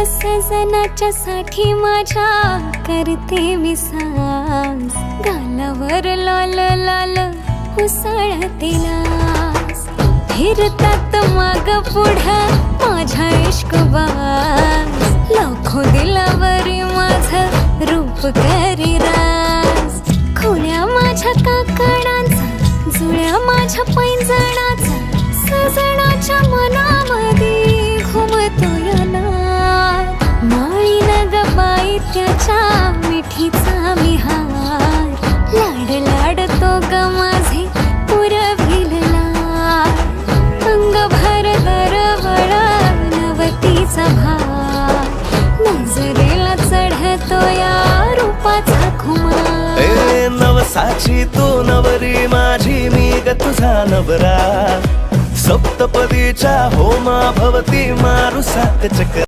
सजनाच्या साठी माझ्या करते मी सांस, गालावर लाल लाल उसळते लास, फिरतात माग पुढं माझ्या इश्कबाज, लाखो दिलावरी माझं रूप करी राज, खोल्या माझ्या काकणाचा, जुळ्या माझ्या पैंजणाचा, सजनाच्या मनामध्ये घुमतो या नाद, माळीन ग बाई त्याच्या मिठीचा मी हार, लाड लाडतो ग माझे पुरविल लाड, अंगभर दरवळ नवतीचा भार, नजरेला चढतो या रूपाचा खुमार. नवसाची तू नवरी माझी, मी ग तुझा नवरा, सप्तपदीच्या होमा भवती मारू सात चक्र.